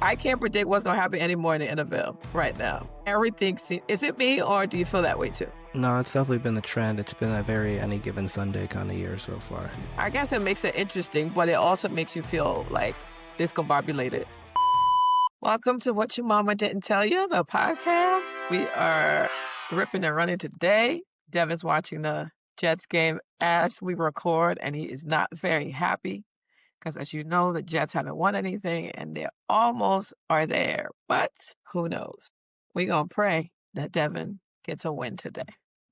I can't predict what's going to happen anymore in the NFL right now. Everything is it me, or do you feel that way too? No, it's definitely been the trend. It's been a very any given Sunday kind of year so far. I guess it makes it interesting, but it also makes you feel like discombobulated. Welcome to What Your Mama Didn't Tell You, the podcast. We are ripping and running today. Devin's watching the Jets game as we record, and he is not very happy because, as you know, the Jets haven't won anything, and they almost are there. But who knows? We're going to pray that Devin gets a win today,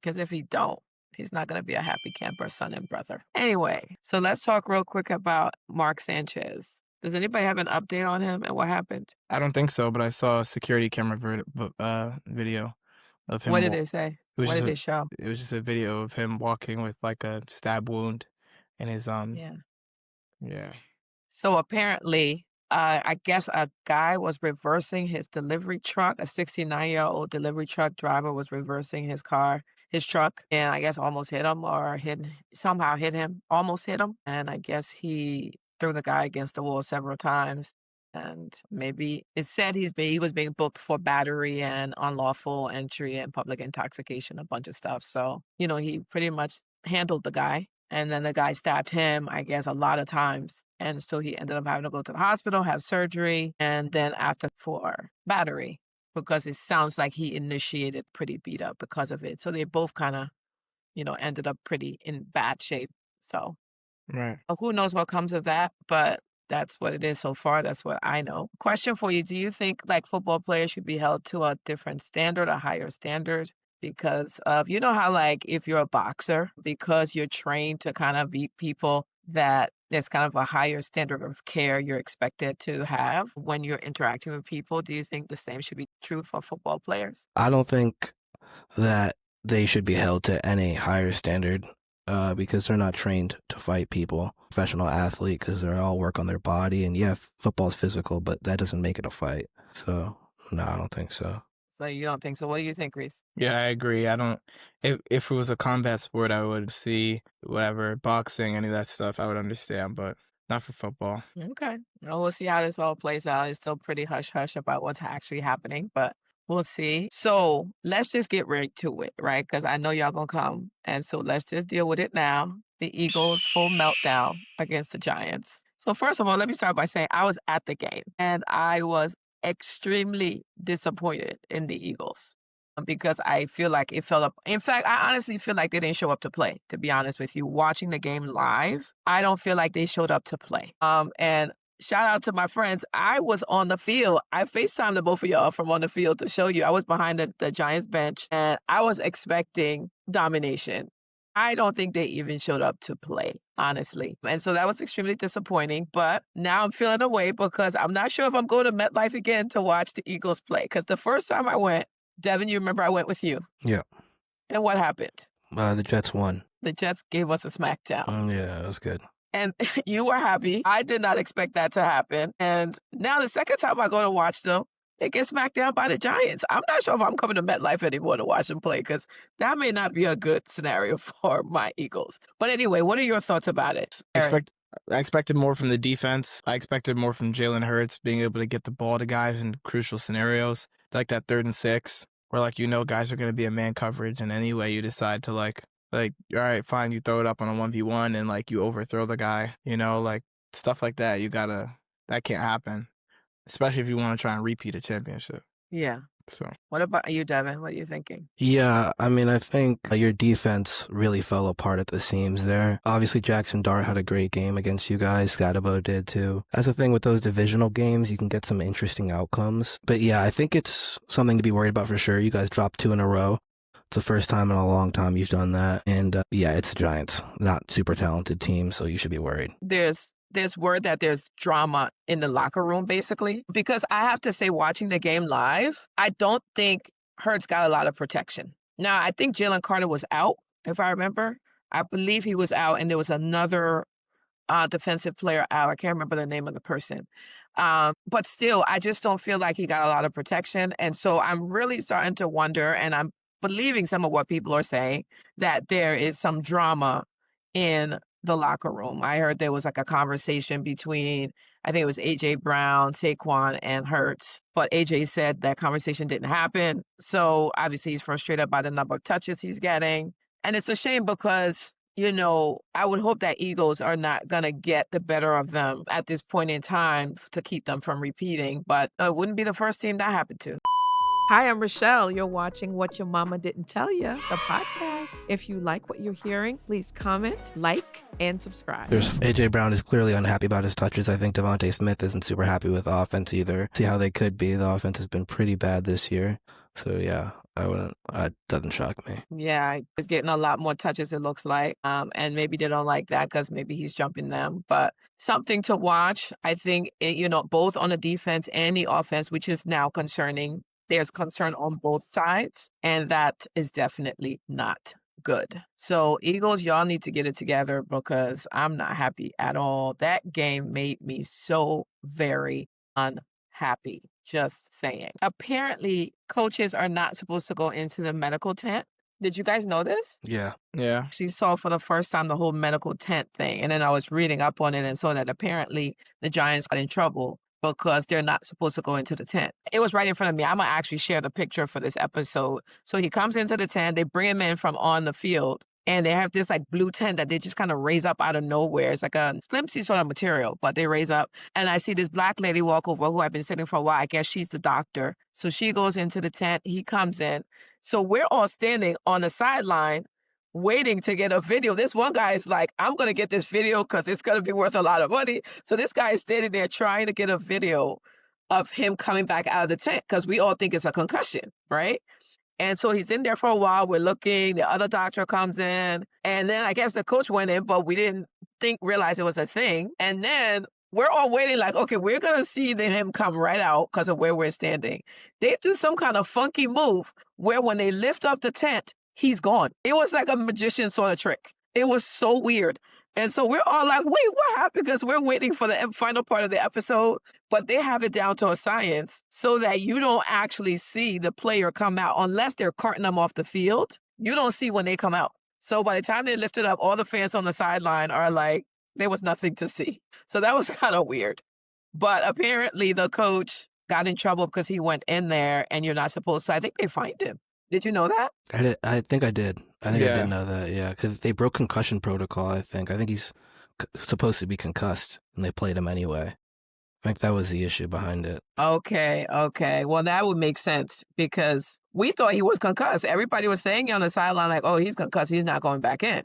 because if he don't, he's not going to be a happy camper, son and brother. Anyway, so let's talk real quick about Mark Sanchez. Does anybody have an update on him and what happened? I don't think so, but I saw a security camera video of him. What did it say? What did it show? It was just a video of him walking with like a stab wound in his Yeah. So apparently, I guess a guy was reversing his delivery truck. A 69-year-old delivery truck driver was reversing his truck, and I guess almost hit him somehow hit him, almost hit him. And I guess he threw the guy against the wall several times. And maybe it said he was being booked for battery and unlawful entry and public intoxication, a bunch of stuff. So, he pretty much handled the guy. And then the guy stabbed him, I guess, a lot of times. And so he ended up having to go to the hospital, have surgery, and then after for battery, because it sounds like he initiated pretty beat up because of it. So they both kind of, ended up pretty in bad shape. So right. Who knows what comes of that, but that's what it is so far. That's what I know. Question for you. Do you think like football players should be held to a different standard, a higher standard? Because of, how like if you're a boxer, because you're trained to kind of beat people, that there's kind of a higher standard of care you're expected to have when you're interacting with people. Do you think the same should be true for football players? I don't think that they should be held to any higher standard because they're not trained to fight people. Professional athlete, because they all work on their body. And yeah, football's physical, but that doesn't make it a fight. So, no, I don't think so. So you don't think so? What do you think, Reece? Yeah, I agree. I don't. If it was a combat sport, I would see whatever boxing, any of that stuff. I would understand, but not for football. Okay. Well, we'll see how this all plays out. It's still pretty hush hush about what's actually happening, but we'll see. So let's just get right to it, right? Because I know y'all gonna come, and so let's just deal with it now. The Eagles' full meltdown against the Giants. So first of all, let me start by saying I was at the game, and I was extremely disappointed in the Eagles because I feel like it fell up. In fact, I honestly feel like they didn't show up to play, to be honest with you. Watching the game live, I don't feel like they showed up to play. And shout out to my friends. I was on the field. I FaceTimed the both of y'all from on the field to show you. I was behind the Giants bench, and I was expecting domination. I don't think they even showed up to play, honestly. And so that was extremely disappointing. But now I'm feeling away because I'm not sure if I'm going to MetLife again to watch the Eagles play. Because the first time I went, Devin, you remember I went with you. Yeah. And what happened? The Jets won. The Jets gave us a smackdown. Yeah, it was good. And you were happy. I did not expect that to happen. And now the second time I go to watch them, they get smacked down by the Giants. I'm not sure if I'm coming to MetLife anymore to watch them play because that may not be a good scenario for my Eagles. But anyway, what are your thoughts about it? I expected more from the defense. I expected more from Jalen Hurts being able to get the ball to guys in crucial scenarios, like that 3rd and 6, where guys are going to be in man coverage, and anyway you decide to all right, fine, you throw it up on a 1v1 and you overthrow the guy, stuff like that. That can't happen. Especially if you want to try and repeat a championship. Yeah. So, what about you, Devin? What are you thinking? Yeah, I mean, I think your defense really fell apart at the seams there. Obviously, Jackson Dart had a great game against you guys. Gadabo did too. That's the thing with those divisional games. You can get some interesting outcomes. But yeah, I think it's something to be worried about for sure. You guys dropped 2 in a row. It's the first time in a long time you've done that. And yeah, it's the Giants. Not super talented team, so you should be worried. There's word that there's drama in the locker room, basically. Because I have to say, watching the game live, I don't think Hurts got a lot of protection. Now, I think Jalen Carter was out, if I remember. I believe he was out, and there was another defensive player out. I can't remember the name of the person. But still, I just don't feel like he got a lot of protection. And so I'm really starting to wonder, and I'm believing some of what people are saying, that there is some drama in the locker room. I heard there was a conversation between, I think it was A.J. Brown, Saquon, and Hurts. But A.J. said that conversation didn't happen. So obviously he's frustrated by the number of touches he's getting. And it's a shame because, you know, I would hope that Eagles are not going to get the better of them at this point in time to keep them from repeating. But it wouldn't be the first team that happened to. Hi, I'm Racheal. You're watching What Your Mama Didn't Tell You, the podcast. If you like what you're hearing, please comment, like, and subscribe. A.J. Brown is clearly unhappy about his touches. I think Devontae Smith isn't super happy with the offense either. See how they could be. The offense has been pretty bad this year. So, yeah, it doesn't shock me. Yeah, he's getting a lot more touches, it looks like. And maybe they don't like that because maybe he's jumping them. But something to watch, I think, both on the defense and the offense, which is now concerning. There's concern on both sides, and that is definitely not good. So Eagles, y'all need to get it together because I'm not happy at all. That game made me so very unhappy, just saying. Apparently, coaches are not supposed to go into the medical tent. Did you guys know this? Yeah. Yeah. She saw for the first time the whole medical tent thing, and then I was reading up on it and saw that apparently the Giants got in trouble because they're not supposed to go into the tent. It was right in front of me. I'm going to actually share the picture for this episode. So he comes into the tent. They bring him in from on the field. And they have this like blue tent that they just kind of raise up out of nowhere. It's like a flimsy sort of material, but they raise up. And I see this black lady walk over who I've been sitting for a while. I guess she's the doctor. So she goes into the tent. He comes in. So we're all standing on the sideline waiting to get a video. This one guy is like, I'm going to get this video because it's going to be worth a lot of money. So this guy is standing there trying to get a video of him coming back out of the tent because we all think it's a concussion, right? And so he's in there for a while. We're looking. The other doctor comes in. And then I guess the coach went in, but we didn't realize it was a thing. And then we're all waiting like, okay, we're going to see him come right out because of where we're standing. They do some kind of funky move where when they lift up the tent, he's gone. It was like a magician sort of trick. It was so weird. And so we're all like, wait, what happened? Because we're waiting for the final part of the episode, but they have it down to a science so that you don't actually see the player come out unless they're carting them off the field. You don't see when they come out. So by the time they lift it up, all the fans on the sideline are like, there was nothing to see. So that was kind of weird. But apparently the coach got in trouble because he went in there and you're not supposed to. I think they fined him. Did you know that? I think I did. I think I Yeah. did know that, yeah, because they broke concussion protocol, I think. I think he's supposed to be concussed, and they played him anyway. I think that was the issue behind it. Okay. Well, that would make sense because we thought he was concussed. Everybody was saying on the sideline like, oh, he's concussed. He's not going back in.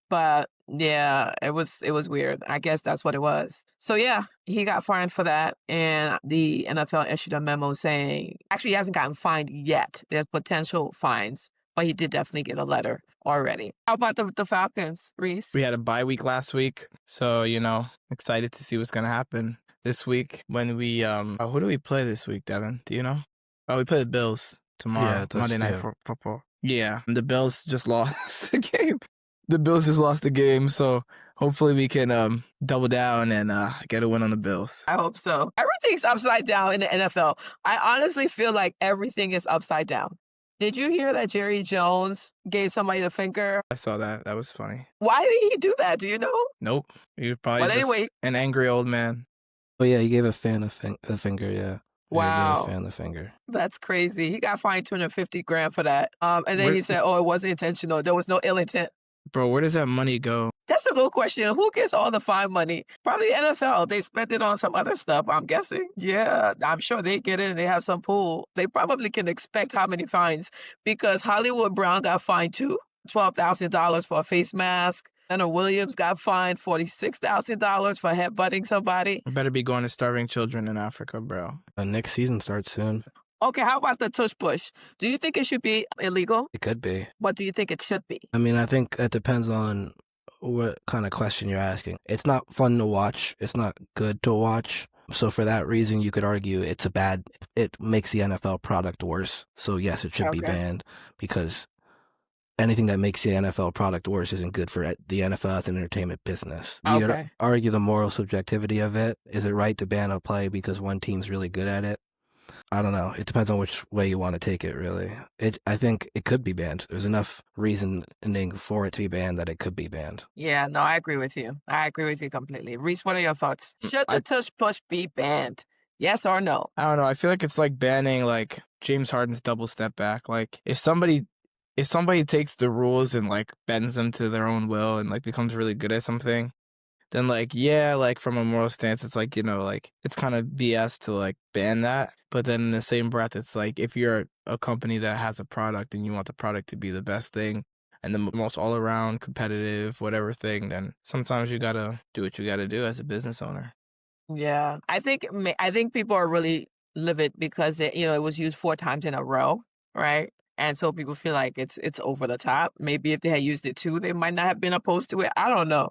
But yeah, it was weird. I guess that's what it was. So yeah, he got fined for that. And the NFL issued a memo saying, actually he hasn't gotten fined yet. There's potential fines, but he did definitely get a letter already. How about the Falcons, Reese? We had a bye week last week. So, excited to see what's going to happen this week when we, who do we play this week, Devin? Do you know? Oh, we play the Bills tomorrow, Monday Night Football. Yeah, the Bills just lost the game. The Bills just lost the game, so hopefully we can double down and get a win on the Bills. I hope so. Everything's upside down in the NFL. I honestly feel like everything is upside down. Did you hear that Jerry Jones gave somebody the finger? I saw that. That was funny. Why did he do that? Do you know? Nope. He was probably But anyway, an angry old man. Oh, yeah, he gave a fan a finger, yeah. Yeah, he wow. gave a fan the finger. That's crazy. He got fined $250,000 for that. And then Where- he said, oh, it wasn't intentional. There was no ill intent. Bro, where does that money go? That's a good question. Who gets all the fine money? Probably the NFL. They spent it on some other stuff, I'm guessing. Yeah, I'm sure they get it and they have some pool. They probably can expect how many fines because Hollywood Brown got fined too, $12,000 for a face mask. Leonard Williams got fined $46,000 for headbutting somebody. I better be going to starving children in Africa, bro. Next season starts soon. Okay, how about the tush push? Do you think it should be illegal? It could be. What do you think it should be? I mean, I think it depends on what kind of question you're asking. It's not fun to watch. It's not good to watch. So for that reason, you could argue it makes the NFL product worse. So yes, it should be Okay. banned because anything that makes the NFL product worse isn't good for the NFL as an entertainment business. You could Okay. argue the moral subjectivity of it. Is it right to ban a play because one team's really good at it? I don't know. It depends on which way you want to take it, really. I think it could be banned. There's enough reasoning for it to be banned that it could be banned. Yeah, no, I agree with you. I agree with you completely. Reese, what are your thoughts? Should the I tush push be banned? Yes or no? I don't know. I feel like it's like banning like James Harden's double step back. Like if somebody takes the rules and like bends them to their own will and like becomes really good at something, then like yeah, like from a moral stance, it's like, like it's kind of BS to like ban that. But then in the same breath, it's like if you're a company that has a product and you want the product to be the best thing and the most all around competitive whatever thing, then sometimes you gotta do what you gotta do as a business owner. Yeah, I think people are really livid because it was used 4 times in a row, right? And so people feel like it's over the top. Maybe if they had used it 2, they might not have been opposed to it. I don't know.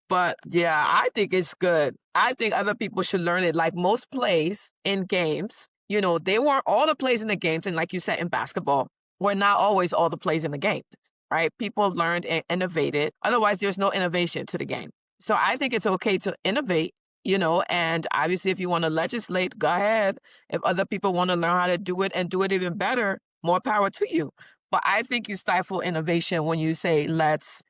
But yeah, I think it's good. I think other people should learn it. Like most plays in games, they weren't all the plays in the games. And like you said, in basketball, were not always all the plays in the games, right? People learned and innovated. Otherwise, there's no innovation to the game. So I think it's okay to innovate, and obviously if you want to legislate, go ahead. If other people want to learn how to do it and do it even better, more power to you. But I think you stifle innovation when you say, let's,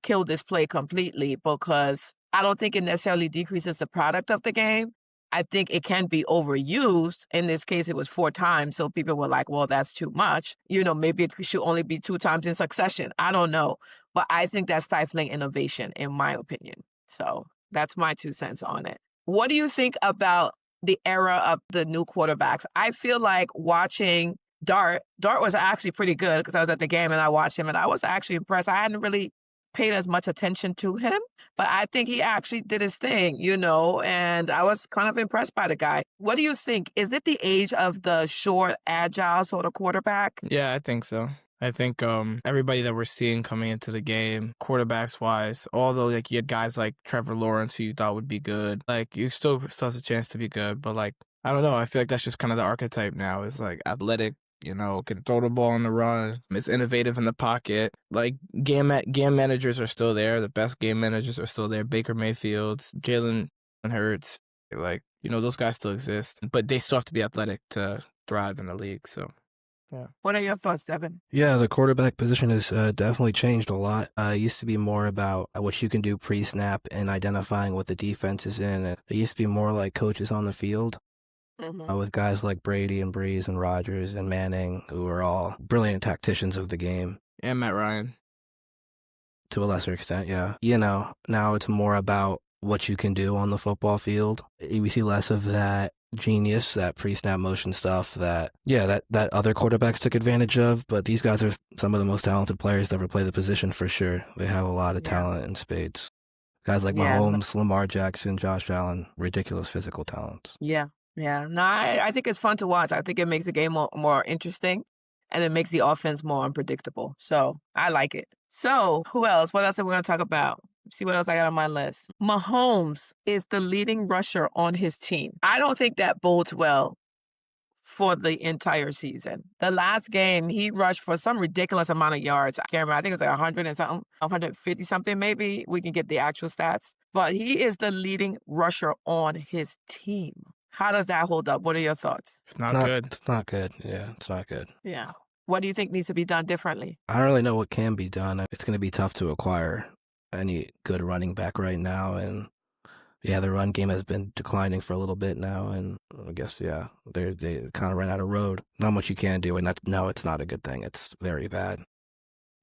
kill this play completely, because I don't think it necessarily decreases the product of the game. I think it can be overused. In this case, it was 4 times. So people were like, well, that's too much. Maybe it should only be 2 times in succession. I don't know. But I think that's stifling innovation, in my opinion. So that's my 2 cents on it. What do you think about the era of the new quarterbacks? I feel like watching Dart was actually pretty good because I was at the game and I watched him and I was actually impressed. I hadn't really paid as much attention to him, but I think he actually did his thing, and I was kind of impressed by the guy. What do you think? Is it the age of the short, agile sort of quarterback? Yeah, I think so. I think everybody that we're seeing coming into the game, quarterbacks wise, although like you had guys like Trevor Lawrence who you thought would be good, like you still has a chance to be good, but like I don't know, I feel like that's just kind of the archetype now. Is like athletic, can throw the ball on the run. It's innovative in the pocket. Like game managers are still there. The best game managers are still there. Baker Mayfield, Jalen Hurts, like those guys still exist, but they still have to be athletic to thrive in the league. So. Yeah. What are your thoughts, Devin? Yeah, the quarterback position has definitely changed a lot. It used to be more about what you can do pre-snap and identifying what the defense is in. It used to be more like coaches on the field. With guys like Brady and Breeze and Rodgers and Manning, who are all brilliant tacticians of the game. And Matt Ryan. To a lesser extent, yeah. Now it's more about what you can do on the football field. We see less of that genius, that pre-snap motion stuff that other quarterbacks took advantage of, but these guys are some of the most talented players to ever play the position for sure. They have a lot of talent in spades. Guys like Mahomes, Lamar Jackson, Josh Allen, ridiculous physical talents. Yeah. No, I think it's fun to watch. I think it makes the game more interesting, and it makes the offense more unpredictable. So I like it. So who else? What else are we going to talk about? See what else I got on my list. Mahomes is the leading rusher on his team. I don't think that bodes well for the entire season. The last game, he rushed for some ridiculous amount of yards. I can't remember. I think it was like 100 and something, 150 something maybe. We can get the actual stats. But he is the leading rusher on his team. How does that hold up? What are your thoughts? It's not good. It's not good. Yeah, it's not good. Yeah. What do you think needs to be done differently? I don't really know what can be done. It's going to be tough to acquire any good running back right now. And yeah, the run game has been declining for a little bit now. And I guess, they kind of ran out of road. Not much you can do. And it's not a good thing. It's very bad.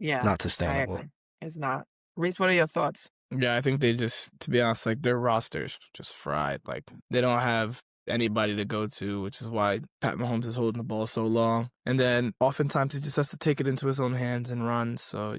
Yeah. Not sustainable. I agree. It's not. Reese, what are your thoughts? Yeah, I think they just, to be honest, like their roster's just fried. Like they don't have anybody to go to, which is why Pat Mahomes is holding the ball so long. And then oftentimes he just has to take it into his own hands and run. So,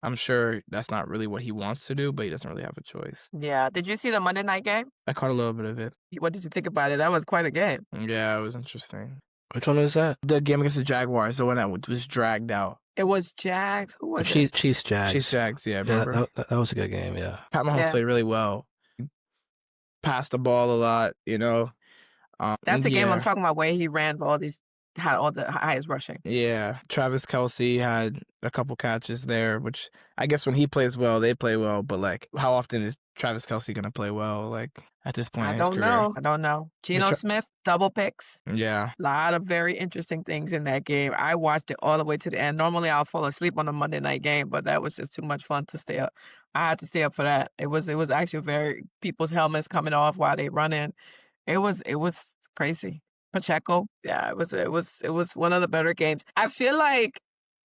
I'm sure that's not really what he wants to do, but he doesn't really have a choice. Yeah. Did you see the Monday night game? I caught a little bit of it. What did you think about it? That was quite a game. Yeah, it was interesting. Which one was that? The game against the Jaguars, the one that was dragged out. It was Jags. Who was it? Chiefs Jags. Chiefs Jags, yeah. Remember? That was a good game, yeah. Pat Mahomes played really well. Passed the ball a lot, That's the game I'm talking about where he ran for had all the highest rushing. Yeah. Travis Kelce had a couple catches there, which I guess when he plays well, they play well. But, like, how often is Travis Kelce going to play well? Like, at this point I in his don't career. know. I don't know. Geno Smith, double picks. Yeah. A lot of very interesting things in that game. I watched it all the way to the end. Normally, I'll fall asleep on a Monday night game, but that was just too much fun to stay up. I had to stay up for that. It was actually very people's helmets coming off while they running. It was crazy. Pacheco, yeah, it was one of the better games. I feel like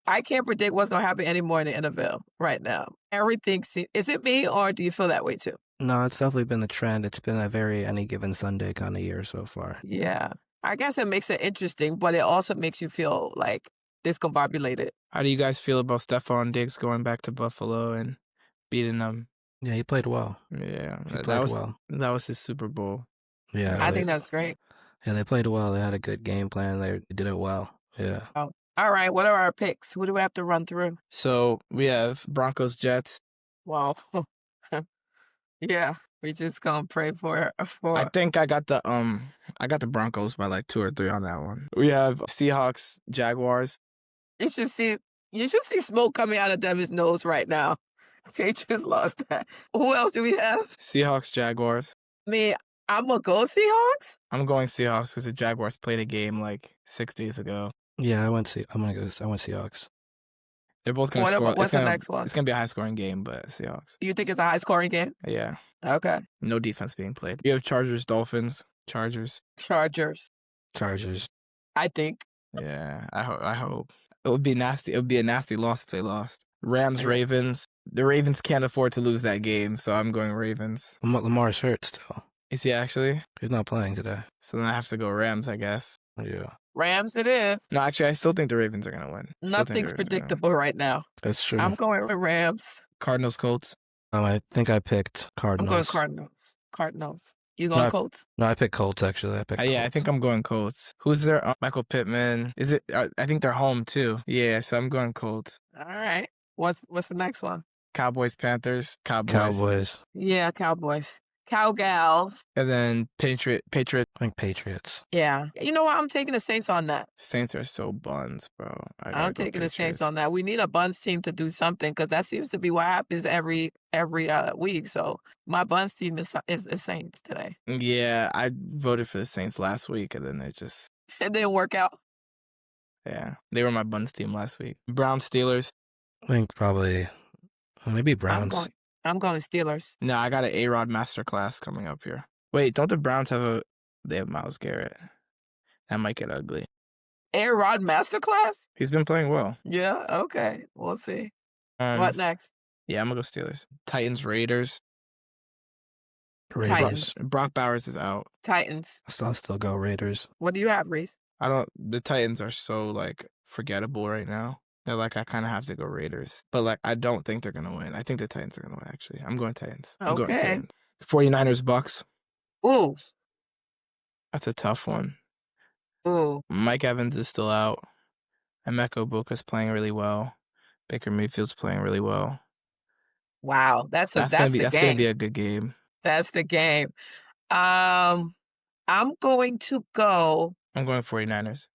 I can't predict what's gonna happen anymore in the NFL right now. Everything is it me or do you feel that way too? No, it's definitely been the trend. It's been a very any given Sunday kind of year so far. Yeah. I guess it makes it interesting, but it also makes you feel like discombobulated. How do you guys feel about Stephon Diggs going back to Buffalo and beating them? Yeah, he played well. Yeah, He played well. That was his Super Bowl. Yeah, I think that's great. Yeah, they played well. They had a good game plan. They did it well. Yeah. Oh, all right. What are our picks? Who do we have to run through? So we have Broncos Jets. Well, yeah, we just gonna pray for. I think I got the Broncos by like 2 or 3 on that one. We have Seahawks Jaguars. You should see smoke coming out of Devin's nose right now. Patriots lost that. Who else do we have? Seahawks Jaguars. Me, I'm gonna go Seahawks. I'm going Seahawks because the Jaguars played a game like 6 days ago. Yeah, I went Seahawks. They're both gonna score. What's the next one? It's gonna be a high scoring game, but Seahawks. You think it's a high scoring game? Yeah. Okay. No defense being played. You have Chargers Dolphins. Chargers. I think. Yeah, I hope. It would be nasty. It would be a nasty loss if they lost. Rams Ravens. The Ravens can't afford to lose that game, so I'm going Ravens. Lamar's hurt still. Is he actually? He's not playing today. So then I have to go Rams, I guess. Yeah. Rams it is. No, actually, I still think the Ravens are gonna win. Nothing's predictable right now. That's true. I'm going with Rams. Cardinals Colts. I think I picked Cardinals. I'm going Cardinals. You going Colts? No, I picked Colts actually. Yeah, I think I'm going Colts. Who's there? Michael Pittman. Is it? I think they're home too. Yeah, so I'm going Colts. All right. What's the next one? Cowboys Panthers. Cowboys. Yeah, Cowboys. Cowgals. And then Patriots. I think Patriots. Yeah. You know what? I'm taking the Saints on that. Saints are so buns, bro. I'm taking the Saints on that. We need a Buns team to do something because that seems to be what happens every week. So my Buns team is Saints today. Yeah, I voted for the Saints last week, and then it didn't work out. Yeah, they were my Buns team last week. Browns Steelers. I think probably maybe Browns. I'm going Steelers. No, I got an A-Rod masterclass coming up here. Wait, don't the Browns they have Myles Garrett? That might get ugly. A-Rod masterclass? He's been playing well. Yeah, okay. We'll see. What next? Yeah, I'm going to go Steelers. Titans Raiders. Titans. Brock Bowers is out. Titans. I'll still go Raiders. What do you have, Reese? The Titans are so like forgettable right now. They're like, I kind of have to go Raiders. But like, I don't think they're going to win. I think the Titans are going to win, actually. I'm going Titans. I'm going Titans. 49ers Bucks. Ooh. That's a tough one. Ooh. Mike Evans is still out. Emeka Buka's playing really well. Baker Mayfield's playing really well. Wow. That's gonna be a good game. That's the game. I'm going to go. I'm going 49ers.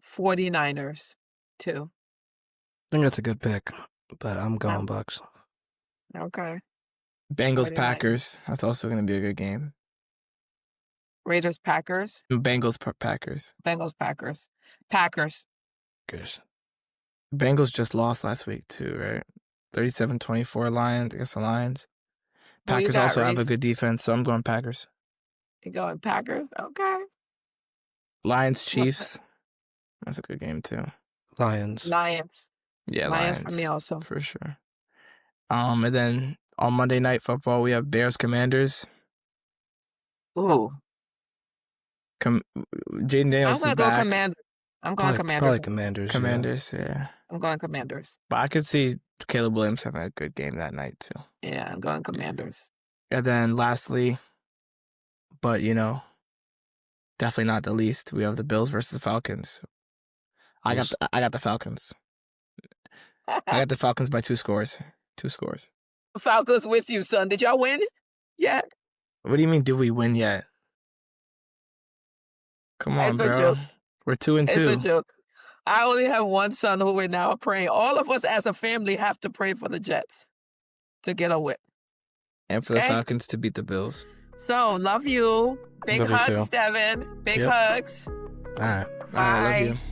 49ers too. I think that's a good pick, but I'm going Bucks. Okay. Bengals 49ers. Packers. That's also going to be a good game. Raiders Packers. Bengals Packers. Bengals Packers. Packers. Bengals just lost last week too, right? 37-24 Lions against the Lions. Packers also have a good defense, so I'm going Packers. You're going Packers? Okay. Lions Chiefs. That's a good game too. Lions. Yeah, Lions for me also. For sure. And then on Monday Night Football, we have Bears Commanders. Ooh. Jaden Daniels is back. I'm going Commanders. Probably Commanders. Commanders, yeah. I'm going Commanders. But I could see Caleb Williams having a good game that night too. Yeah, I'm going Commanders. And then lastly, but definitely not the least, we have the Bills versus the Falcons. I got the Falcons. I got the Falcons by 2 scores. 2 scores. Falcons with you, son. Did y'all win yet? What do you mean, did we win yet? Come on, bro. It's a joke. We're 2-2. It's a joke. I only have one son who we're now praying. All of us as a family have to pray for the Jets to get a win. And for the Falcons to beat the Bills. So, love you. Big Love you hugs, too. Devin. Big Yep. hugs. All right. I love Bye. you.